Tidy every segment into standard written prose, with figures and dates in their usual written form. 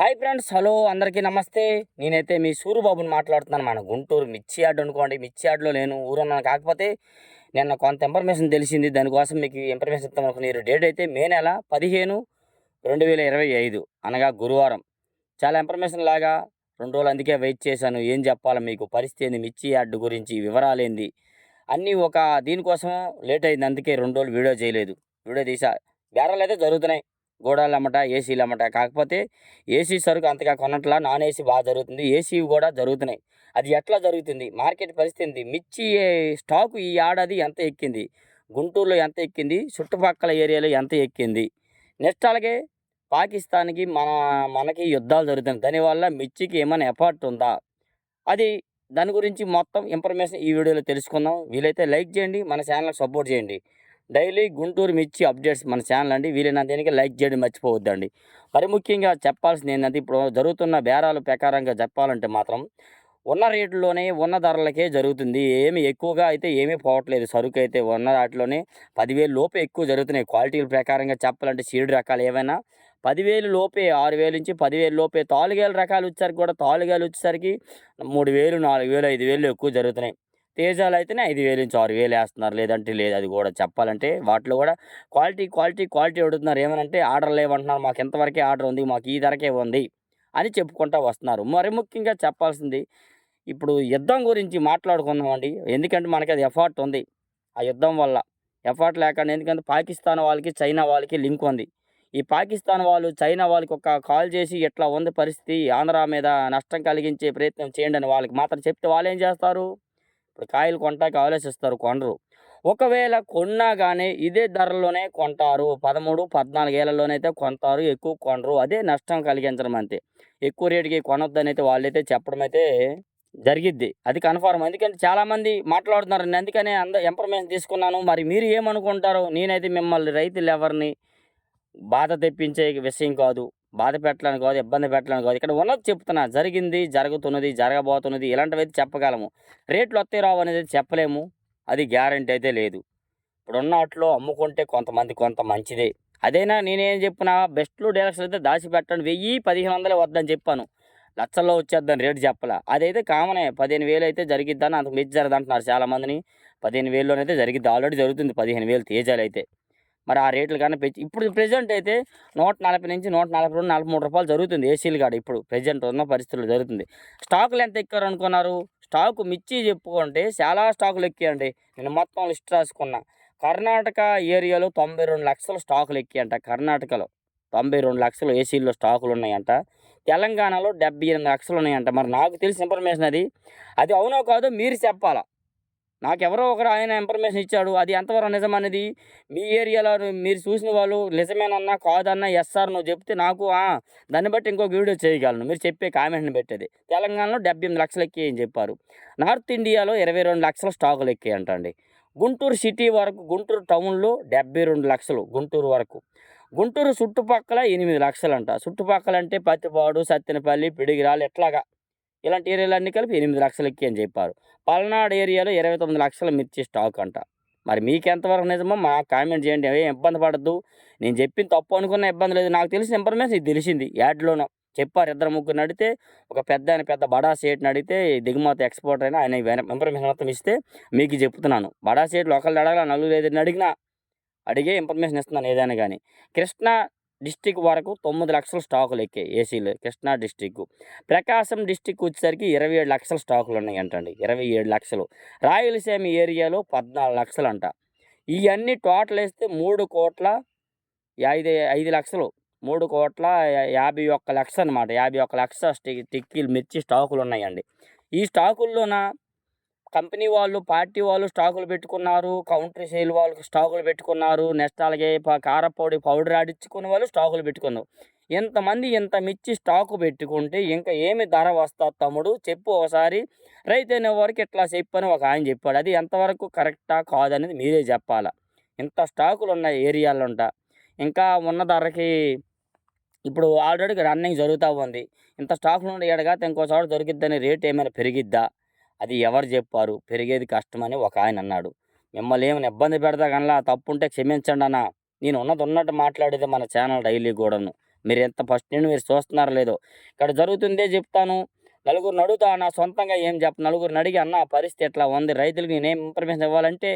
Hi friends, hello అందరికీ నమస్తే. నేనైతే మీ సూరిబాబుని మాట్లాడుతున్నాను. మన గుంటూరు మిర్చి యార్డ్ అనుకోండి. మిర్చి యార్డ్లో నేను ఊరున్నాను. కాకపోతే నిన్న కొంత ఇన్ఫర్మేషన్ తెలిసింది. దానికోసం మీకు ఇన్ఫర్మేషన్ ఇస్తాం అనుకున్న డేట్ అయితే మే నెల 15, 2025 అనగా గురువారం. చాలా ఇన్ఫర్మేషన్ లాగా 2 రోజులు అందుకే వెయిట్ చేశాను. ఏం చెప్పాలి మీకు, పరిస్థితి ఏంది, మిర్చి యార్డ్ గురించి వివరాలేంది అన్నీ ఒక దీనికోసం లేట్ అయింది. అందుకే 2 రోజులు వీడియో చేయలేదు. వీడియో తీసా. బేరాలు అయితే జరుగుతున్నాయి. గోడాలు అమ్మట, ఏసీలు అమ్మట. కాకపోతే ఏసీ సరుకు అంతగా కొనట్లా. నాన్ ఏసీ బాగా జరుగుతుంది. ఏసీవి కూడా జరుగుతున్నాయి. అది ఎట్లా జరుగుతుంది, మార్కెట్ పరిస్థితి ఏంది, మిర్చి స్టాకు ఈ ఏడాది ఎంత ఎక్కింది, గుంటూరులో ఎంత ఎక్కింది, చుట్టుపక్కల ఏరియాలో ఎంత ఎక్కింది, నెక్స్ట్ అలాగే పాకిస్తాన్కి మనకి యుద్ధాలు జరుగుతున్నాయి. దానివల్ల మిర్చికి ఏమైనా ఎఫర్ట్ ఉందా, అది దాని గురించి మొత్తం ఇన్ఫర్మేషన్ ఈ వీడియోలో తెలుసుకుందాం. వీలైతే లైక్ చేయండి, మన ఛానల్కి సపోర్ట్ చేయండి. డైలీ గుంటూరు మిర్చి అప్డేట్స్ మన ఛానల్ అండి. వీలైనంత దీనికి లైక్ చేయడం మర్చిపోవద్దండి. మరి ముఖ్యంగా చెప్పాల్సింది ఏంటంటే, ఇప్పుడు జరుగుతున్న బేరాల ప్రకారంగా చెప్పాలంటే మాత్రం ఉన్న రేట్లోనే ఉన్న ధరలకే జరుగుతుంది. ఏమి ఎక్కువగా అయితే ఏమీ పోవట్లేదు. సరుకు అయితే ఉన్న వాటిలోనే 10,000 లోపే ఎక్కువ జరుగుతున్నాయి. క్వాలిటీల ప్రకారంగా చెప్పాలంటే సీడ్ రకాలు ఏవైనా 10,000 లోపే, 6,000 నుంచి 10,000 లోపే. తాలుగేల రకాలు వచ్చేసరికి కూడా తాలుగేలు వచ్చేసరికి 3,000, 4,000, 5,000 ఎక్కువ జరుగుతున్నాయి. తేజాలు అయితేనే 5,000 నుంచి 6,000 వేస్తున్నారు. లేదంటే లేదు. అది కూడా చెప్పాలంటే వాటిలో కూడా క్వాలిటీ క్వాలిటీ క్వాలిటీ అడుగుతున్నారు. ఏమనంటే ఆర్డర్ లేవంటున్నారు. మాకు ఇంతవరకే ఆర్డర్ ఉంది, మాకు ఈ ధరకే ఉంది అని చెప్పుకుంటూ వస్తున్నారు. మరి ముఖ్యంగా చెప్పాల్సింది ఇప్పుడు యుద్ధం గురించి మాట్లాడుకుందామండి. ఎందుకంటే మనకి అది ఎఫర్ట్ ఉంది. ఆ యుద్ధం వల్ల ఎఫర్ట్ లేకుండా, ఎందుకంటే పాకిస్తాన్ వాళ్ళకి చైనా వాళ్ళకి లింక్ ఉంది. ఈ పాకిస్తాన్ వాళ్ళు చైనా వాళ్ళకి ఒక కాల్ చేసి ఇట్లా ఉంది పరిస్థితి, ఆంధ్ర మీద నష్టం కలిగించే ప్రయత్నం చేయండి అని వాళ్ళకి మాత్రం చెప్తే వాళ్ళు ఏం చేస్తారు, ఇప్పుడు కాయలు కొంటాకి ఆలోచిస్తారు, కొనరు. ఒకవేళ కొన్నా కానీ ఇదే ధరలోనే కొంటారు. 13, 14 ఏళ్లలోనైతే కొంటారు, ఎక్కువ కొనరు. అదే నష్టం కలిగించడం అంతే. ఎక్కువ రేటుకి కొనొద్దని అయితే వాళ్ళైతే చెప్పడం అయితే జరిగిద్ది. అది కన్ఫర్మ్. ఎందుకంటే చాలామంది మాట్లాడుతున్నారండి. అందుకనే ఇన్ఫర్మేషన్ తీసుకున్నాను. మరి మీరు ఏమనుకుంటారో. నేనైతే మిమ్మల్ని రైతులెవరిని బాధ తెప్పించే విషయం కాదు, బాధ పెట్టడానికి కాదు, ఇబ్బంది పెట్టడానికి కాదు. ఇక్కడ ఉన్నది చెప్తున్నా. జరిగింది, జరుగుతున్నది, జరగబోతున్నది ఇలాంటివైతే చెప్పగలము. రేట్లు వస్తాయి రావు అనేది చెప్పలేము. అది గ్యారంటీ అయితే లేదు. ఇప్పుడున్న వాటిలో అమ్ముకుంటే కొంత మంచిదే. అదైనా నేనేం చెప్పినా, బెస్ట్లు డీలక్స్లు అయితే దాచిపెట్టండి. 1000, 1,500 వద్దని చెప్పాను. లక్షల్లో వచ్చేద్దని రేటు చెప్పలా. అదైతే కామనే. 15,000 అయితే జరిగిద్దని, అంతకు మించి జరగదంటున్నారు చాలామందిని. 15,000లోనైతే జరిగిద్ది. ఆల్రెడీ జరుగుతుంది 15,000 తేజాలు అయితే. మరి ఆ రేట్లు కన్నా పెంచి ఇప్పుడు ప్రెజెంట్ అయితే 140 నుంచి 142, 43 రూపాయలు జరుగుతుంది ఏసీలు కాడ. ఇప్పుడు ప్రెజెంట్ ఉన్న పరిస్థితుల్లో జరుగుతుంది. స్టాకులు ఎంత ఎక్కారు అనుకున్నారు? స్టాకు మిర్చి చెప్పుకుంటే చాలా స్టాకులు ఎక్కాయండి. నేను మొత్తం లిస్ట్ రాసుకున్నా. కర్ణాటక ఏరియాలో 92 లక్షల స్టాకులు ఎక్కాయంట. కర్ణాటకలో 92 లక్షలు ఏసీల్లో స్టాకులు ఉన్నాయంట. తెలంగాణలో 78 లక్షలు ఉన్నాయంట. మరి నాకు తెలిసిన ఇన్ఫర్మేషన్ అది. అది అవునో కాదో మీరు చెప్పాలా. నాకెవరో ఒకరు ఆయన ఇన్ఫర్మేషన్ ఇచ్చాడు. అది ఎంతవరకు నిజమనేది మీ ఏరియాలో మీరు చూసిన వాళ్ళు నిజమేనన్నా, కాదన్నా, ఎస్ ఆర్ నో చెప్తే నాకు దాన్ని బట్టి ఇంకొక వీడియో చేయగలను. మీరు చెప్పే కామెంట్‌ని బట్టి అది. తెలంగాణలో 78 లక్షలు ఎక్కాయని చెప్పారు. నార్త్ ఇండియాలో 22 లక్షల స్టాకులు ఎక్కాయంటండి. గుంటూరు సిటీ వరకు, గుంటూరు టౌన్‌లో 72 లక్షలు గుంటూరు వరకు. గుంటూరు చుట్టుపక్కల 8 లక్షలంట. చుట్టుపక్కలంటే పత్తిపాడు, సత్తెనపల్లి, పిడిగిరాలు ఇట్లాగా ఇలాంటి ఏరియాలన్నీ కలిపి 8 లక్షలు ఎక్కాయని చెప్పారు. పల్నాడు ఏరియాలో 29 లక్షల మిర్చి స్టాక్ అంట. మరి మీకెంతవరకు నిజమో మాకు కామెంట్ చేయండి. ఏం ఇబ్బంది పడద్దు. నేను చెప్పింది తప్పు అనుకున్న ఇబ్బంది లేదు. నాకు తెలిసిన ఇన్ఫర్మేషన్ ఇది తెలిసింది. యాడ్‌లోనో చెప్పారు. ఇద్దరు ముగ్గురిని అడిగితే, ఒక పెద్ద బడా సేట్‌ని అడిగితే, దిగుమతి ఎక్స్‌పోర్టర్ అయినా ఆయన ఇన్ఫర్మేషన్ మొత్తం ఇస్తే మీకు చెప్తున్నాను. బడా సేట్‌లు ఒకళ్ళని అడగల, నలుగురు ఐదుగురిని అడిగినా అడిగే ఇన్ఫర్మేషన్ ఇస్తున్నాను ఏదైనా కానీ. కృష్ణా డిస్టిక్ వరకు 9 లక్షల స్టాకులు ఎక్కాయి ఏసీలు. కృష్ణా డిస్టిక్. ప్రకాశం డిస్టిక్ వచ్చేసరికి 27 లక్షల స్టాకులు ఉన్నాయంటండి. 27 లక్షలు. రాయలసీమ ఏరియాలో 14 లక్షలంట. ఇవన్నీ టోటల్ వేస్తే 3,5 లక్షలు. 3,51,00,000 అనమాట. 51 లక్ష టిక్కీలు మిర్చి స్టాకులు ఉన్నాయండి. ఈ స్టాకుల్లోన కంపెనీ వాళ్ళు, పార్టీ వాళ్ళు స్టాకులు పెట్టుకున్నారు. కౌంటర్ సేల్ వాళ్ళు స్టాకులు పెట్టుకున్నారు. నెక్స్ట్ అలాగే కారపొడి పౌడర్ ఆడించుకునే వాళ్ళు స్టాకులు పెట్టుకున్నారు. ఇంతమంది ఇంత మిర్చి స్టాకు పెట్టుకుంటే ఇంకా ఏమి ధర వస్తుంది తమ్ముడు చెప్పు ఒకసారి. రైతు అనేవారికి ఇట్లా చెప్పని ఒక ఆయన చెప్పాడు. అది ఎంతవరకు కరెక్టా కాదనేది మీరే చెప్పాలా. ఇంత స్టాకులు ఉన్నాయి ఏరియాలో ఉంటా. ఇంకా ఉన్న ధరకి ఇప్పుడు ఆల్రెడీ రన్నింగ్ జరుగుతూ ఉంది. ఇంత స్టాకులు ఉండి ఎడగాతే ఇంకో చోట దొరికిద్దని రేట్ ఏమైనా పెరిగిద్దా? అది ఎవరు చెప్పారు? పెరిగేది కష్టమని ఒక ఆయన అన్నాడు. మిమ్మల్ని ఏమైనా ఇబ్బంది పెడతా కనలా, తప్పుంటే క్షమించండి అన్న. నేను ఉన్నది ఉన్నట్టు మాట్లాడేది మన ఛానల్ డైలీ కూడాను. మీరు ఎంత ఫస్ట్ నుండి మీరు చూస్తున్నారో లేదో. ఇక్కడ జరుగుతుందే చెప్తాను. నలుగురిని అడుగుతా, నా సొంతంగా ఏం చెప్పను. నలుగురిని అడిగి అన్న పరిస్థితి ఎట్లా ఉంది, రైతులకి నేనేం ఇన్ఫర్మేషన్ ఇవ్వాలంటే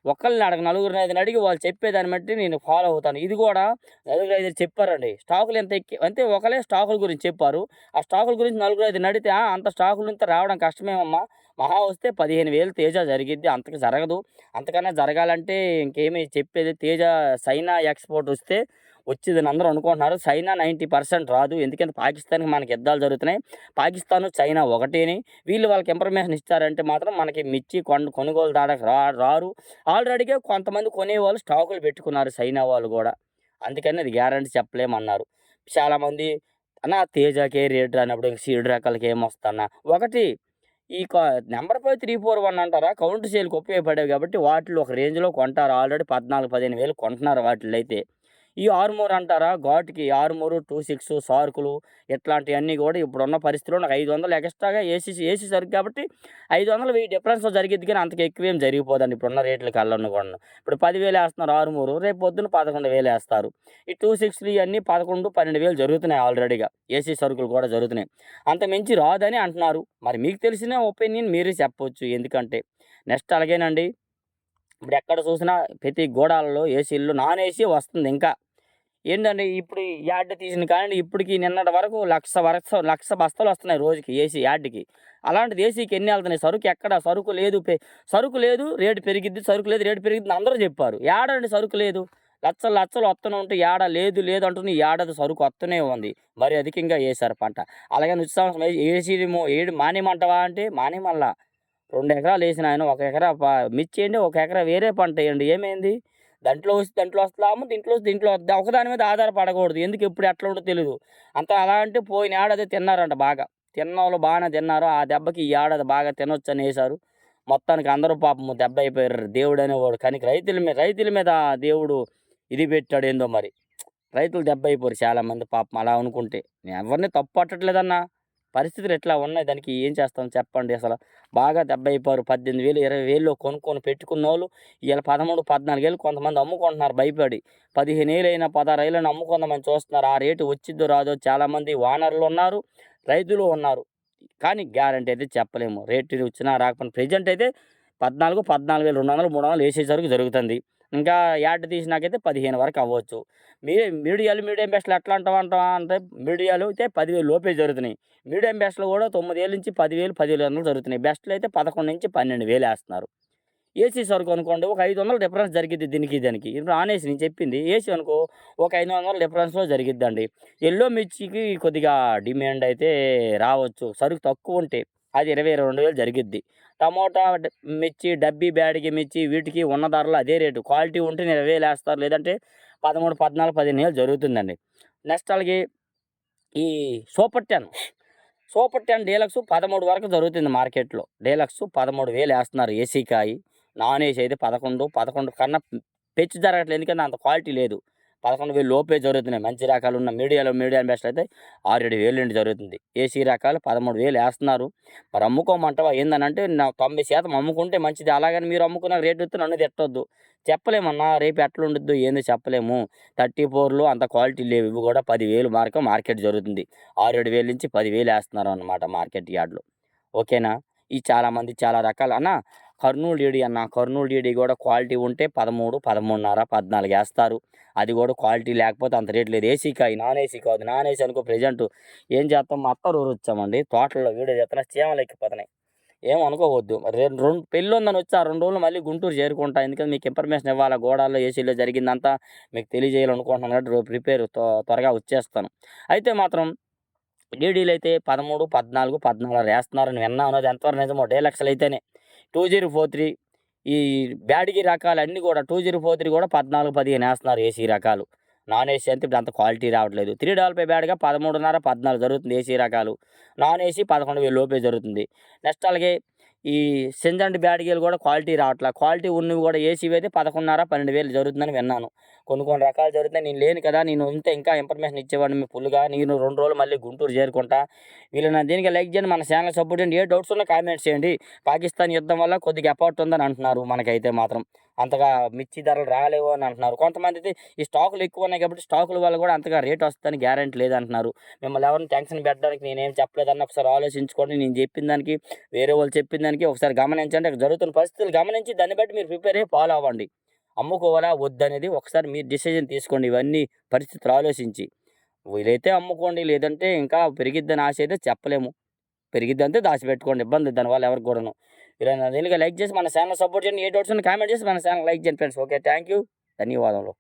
ఒకళ్ళని అడగ నలుగురిని ఐదుగురిని అడిగి వాళ్ళు చెప్పేదాన్ని బట్టి నేను ఫాలో అవుతాను. ఇది కూడా నలుగురు ఐదుగురు చెప్పారండి. స్టాకులు ఎంత ఎక్కి అంటే ఒకళ్ళే స్టాకుల గురించి చెప్పారు. ఆ స్టాకుల గురించి నలుగురు ఐదుగురిని అడిగితే, అంత స్టాకులు ఇంత రావడం కష్టమేమమ్మా. మహా వస్తే 15,000 తేజ జరిగిద్ది. అంతకు జరగదు. అంతకన్నా జరగాలంటే ఇంకేమి చెప్పేది తేజ సైనా ఎక్స్‌పోర్ట్ వస్తే వచ్చిద్దని అందరూ అనుకుంటున్నారు. చైనా 90% రాదు. ఎందుకంటే పాకిస్తాన్‌కి మనకి యుద్ధాలు జరుగుతున్నాయి. పాకిస్తాను, చైనా ఒకటేని. వీళ్ళు వాళ్ళకి ఇన్ఫర్మేషన్ ఇచ్చారంటే మాత్రం మనకి మిర్చి కొనుగోలుదారులకు రారు. ఆల్రెడీగా కొంతమంది కొనేవాళ్ళు స్టాకులు పెట్టుకున్నారు చైనా వాళ్ళు గూడా. అందుకని అది గ్యారంటీ చెప్పలేమన్నారు. చాలామంది అన్న తేజాకే రేట్ రానప్పుడు ఇంక సీడ్ రకాలకి ఏమొస్తదన్న. ఒకటి ఈ నంబర్ 5, 3, 4, 1 అంటారా కౌంటర్ సేల్‌కి ఉపయోగపడేవి కాబట్టి వాటిలో ఒక రేంజ్‌లో కొంటారు. ఆల్రెడీ 14, 15,000 కొంటున్నారు వాటిల్లో అయితే. ఈ ఆర్మూర్ అంటారా ఘాట్‌కి ఆర్మూరు, 26 షార్కులు ఇట్లాంటియన్నీ గూడా ఇప్పుడున్న పరిస్థితిలో నాకు 500 ఎక్స్‌ట్రాగా ఏసీ సరుకు కాబట్టి 500, 1000 డిఫరెన్స్‌లో జరిగిద్ది గానీ అంతకు ఎక్కువేం జరిగిపోదండి ఇప్పుడున్న రేట్లకల్లాను గూడాను. ఇప్పుడు 10,000 ఏస్తున్నారు ఆర్మూరు, రేపు పొద్దున 11,000 ఏస్తారు. ఈ 26లు ఇయన్నీ 11, 12,000 జరుగుతున్నాయి ఆల్రెడీగా. ఏసీ సరుకులు కూడా జరుగుతున్నాయి. అంతకు మించి రాదని అంటున్నారు. మరి మీకు తెలిసిన ఒపీనియన్ మీరే చెప్పొచ్చు. ఎందుకంటే నెక్స్ట్ అలాగేనండి ఇప్పుడెక్కడ చూసినా ప్రతి గూడాలలో ఏసీల్లో నాన్ ఏసీ వస్తుంది ఇంకా. ఏంటంటే ఇప్పుడు యాడ్ తీసిన కానిండి ఇప్పటికి నిన్నటి వరకు 1,00,000 బస్తాలొస్తున్నాయి రోజుకి ఏసీ యాడ్‌కి. అలాంటిది ఏసీకి ఎన్ని ఎళ్తున్నాయి? సరుకు ఎక్కడ? సరుకు లేదు రేటు పెరిగిద్ది, సరుకు లేదు రేటు పెరిగిద్దని అందరూ జెప్పారు. యాడండి సరుకు లేదు? లచ్చలు వత్తూనే ఉంటే యాడ లేదు అంటున్న ఈ ఏడాది సరుకు వత్తూనే ఉంది. మరి అధికంగా ఏశారు పంట. అలాగని వచ్చే సంవత్సరం ఏసీనేమో మానేయమంటావా అంటే మానేయమనల. 2 ఎకరాలు ఏసినాయన, 1 ఎకరా మిర్చేయండి, 1 ఎకరా వేరే పంటేయండి. ఏమైంది? దాంట్లో వస్తే లాభం, దీంట్లో వస్తే దీంట్లో వద్దా. ఒకదాని మీద ఆధారపడకూడదు. ఎందుకు ఎప్పుడు ఎట్లా ఉంటదో తెలీదు. అంతా అలా అంటే పోయిన ఏడాది తిన్నారంట బాగా. తిన్నోళ్ళు బాగానే తిన్నారు. ఆ దెబ్బకి ఈ ఏడాది బాగా తినొచ్చని ఏశారు. మొత్తానికి అందరూ పాపం దెబ్బయిపోయారు. దేవుడనేవాడు కనికి రైతుల మీద దేవుడు ఇది పెట్టాడేందో మరి. రైతులు దెబ్బయిపోయారు చాలామంది పాపం అలా అనుకుంటే. నేను ఎవరిని తప్పు పట్టట్లేదన్నా. పరిస్థితులు ఎట్లా ఉన్నాయి దానికి ఏం చేస్తాం చెప్పండి అసల. బాగా దెబ్బయిపోయారు. 18,000, 20,000లో కొనుక్కొని పెట్టుకున్నోళ్ళు ఇయాల 13, 14,000 కొంతమంది అమ్ముకుంటున్నారు భయపడి. 15,000 16,000 అమ్ముకుందామని చూస్తున్నారు. ఆ రేటు వచ్చిద్దో రాదో చాలామంది ఓనర్లున్నారు, రైతులు ఉన్నారు. కానీ గ్యారంటీ అయితే చెప్పలేము. రేటు వచ్చినా రాకపోయినా ప్రెజెంట్ అయితే 14,200, 300 ఏసేసరికి జరుగుతుంది. ఇంకా యాడ్ తీసినాకైతే 15 వరకు అవ్వచ్చు. మీడియం బెస్ట్‌లు ఎట్లా అంటావా అంటే మీడియాలు అయితే 10,000 లోపే జరుగుతున్నాయి. మీడియం బెస్ట్‌లు కూడా 9,000 నుంచి 10,000, 10,500 జరుగుతున్నాయి. బెస్ట్‌లు అయితే 11,000-12,000 ఏస్తున్నారు. ఏసీ సరుకు అనుకోండి ఒక 500 డిఫరెన్స్ జరిగిద్ది దీనికి దానికి. ఇప్పుడు నాన్ ఏసీ నేను చెప్పింది. ఏసీ అనుకో ఒక 500 డిఫరెన్స్‌లో జరిగిద్దండి. యెల్లో మిర్చికి కొద్దిగా డిమాండ్ అయితే రావచ్చు. సరుకు తక్కువుంటే అది 20, 22,000 జరిగిద్ది. టమోటా మిర్చి, డబ్బీ బ్యాడిగి మిర్చి వీటికి ఉన్న ధరలు అదే రేటు. క్వాలిటీ ఉంటే 20,000 ఏస్తారు. లేదంటే 13, 14, 15,000 జరుగుతుందండి. నెక్స్ట్ అలాగే ఈ సూపర్ 10, సూపర్ 10 డీలక్స్ 13 వరకు జరుగుతుంది మార్కెట్‌లో. డీలక్స్ 13,000 ఏస్తున్నారు ఏసీకాయి. నాన్ ఏసీ అయితే 11 కన్నా పెంచి జరగట్లేదు. ఎందుకంటే అంత క్వాలిటీ లేదు. 11,000 లోపే జరుగుతున్నాయి. మంచి రకాలున్న మీడియం బెస్ట్ అయితే 6, 7,000 నుండి జరుగుతుంది. ఏసీ రకాలు 13,000 ఏస్తున్నారు. మరి అమ్ముకోమంటావా ఏందనంటే 90% అమ్ముకుంటే మంచిది. అలాగని మీరు అమ్ముకున్న రేట్ ఇస్తే నన్ను తిట్టొద్దు. చెప్పలేమన్నా రేపు ఎట్లుండిద్దో ఏందో చెప్పలేము. 34లో అంత క్వాలిటీ లేవు. ఇవి కూడా 10,000 మార్కెట్ జరుగుతుంది. 6, 7,000 నుంచి 10,000 ఏస్తున్నారన్నమాట మార్కెట్ యార్డ్‌లో. ఓకేనా? ఈ చాలామంది చాలా రకాలు అన్న కర్నూలు డీడీ అన్న. కర్నూలు డీడీ కూడా క్వాలిటీ ఉంటే 13, 13.5, 14 ఏస్తారు. అది కూడా క్వాలిటీ లేకపోతే అంత రేట్ లేదు. ఏసీ కాయి, నాన్ ఏసీ కాదు. నాన్ ఏసీ అనుకో ప్రెజెంట్ ఏం చేస్తాం మా అత్త ఊరొచ్చామండి. తోటల్లో వీడియో చేస్తున్నా చీమలు ఎక్కిపోతున్నాయి. ఏం అనుకోవద్దు. మరి పెళ్ళుందని వచ్చి ఆ 2 రోజులు మళ్ళీ గుంటూరు చేరుకుంటా. ఎందుకంటే మీకు ఇన్ఫర్మేషన్ ఇవ్వాలా. గోడాల్లో ఏసీలో జరిగిందంతా మీకు తెలియజేయాలనుకుంటున్నాను కాబట్టి ప్రిపేర్ త్వరగా వచ్చేస్తాను. అయితే మాత్రం డీడీలైతే 13, 14, 14 ఏస్తున్నారని విన్నాను. అది ఎంతవరకు నిజమో డీలక్స్‌లయితేనే. 2043 ఈ బ్యాడగి రకాలన్నీ కూడా 2043 కూడా 14, 15 ఏస్తున్నారు ఏసీ రకాలు. నాన్ ఏసీ అంటే ఇప్పుడు అంత క్వాలిటీ రావట్లేదు. 355 బ్యాడ్‌గా 13.5, 14 జరుగుతుంది ఏసీ రకాలు. నాన్ ఏసీ 11,000 లోపే జరుగుతుంది. నెక్స్ట్ అలాగే ఈ సింజంట్ బ్యాడగీలు కూడా క్వాలిటీ రావట్ల. క్వాలిటీ ఉన్నవి కూడా ఏసీవి అయితే 11.5, 12,000 జరుగుతుందని విన్నాను. కొన్ని రకాలు జరుగుతున్నాయి. నేను లేను కదా! నేను ఉంటే ఇంకా ఇన్ఫర్మేషన్ ఇచ్చేవాడిని మీకు ఫుల్‌గా. నేను 2 రోజులు మళ్ళీ గుంటూరు చేరుకుంటా. వీలైనంత దీనికి లైక్ చేయండి. మన ఛానల్ సపోర్ట్ చేయండి. ఏ డౌట్స్ ఉన్నా కామెంట్స్ చేయండి. పాకిస్తాన్ యుద్ధం వల్ల కొద్దిగా ఎఫర్ట్ ఉందని అంటున్నారు మనకైతే మాత్రం. అంతగా మిర్చి ధరలు రాలేవు అని అంటున్నారు. కొంతమంది అయితే ఈ స్టాకులు ఎక్కువ ఉన్నాయి కాబట్టి స్టాకుల వల్ల కూడా అంతగా రేట్ వస్తుందని గ్యారంటీ లేదంటున్నారు. మిమ్మల్ని ఎవరిని టెన్షన్ పెట్టడానికి నేనేం చెప్పలేదని ఒకసారి ఆలోచించుకోండి. నేను చెప్పిన దానికి, వేరే వాళ్ళు చెప్పిన దానికి ఒకసారి గమనించండి. అక్కడ జరుగుతున్న పరిస్థితులు గమనించి దాన్ని బట్టి మీరు ప్రిపేర్ అయ్యి ఫాలో అవ్వండి. అమ్ముకోవాలా వద్దనేది ఒకసారి మీరు డిసిజన్ తీసుకోండి. ఇవన్నీ పరిస్థితులు ఆలోచించి. వీలైతే అమ్ముకోండి. లేదంటే ఇంకా పెరిగిద్దని ఆశ అయితే చెప్పలేము. పెరిగిద్దంటే దాచిపెట్టుకోండి. ఇబ్బంది దానివల్ల ఎవరికి కూడాను. ఇలా నా దీనికి లైక్ చేసి మన ఛానల్ సపోర్ట్ చేయండి. ఏ డౌట్స్ ఉన్నా కామెంట్ చేసి మన ఛానల్ లైక్ చేయండి ఫ్రెండ్స్. ఓకే. Thank you. ధన్యవాదములు.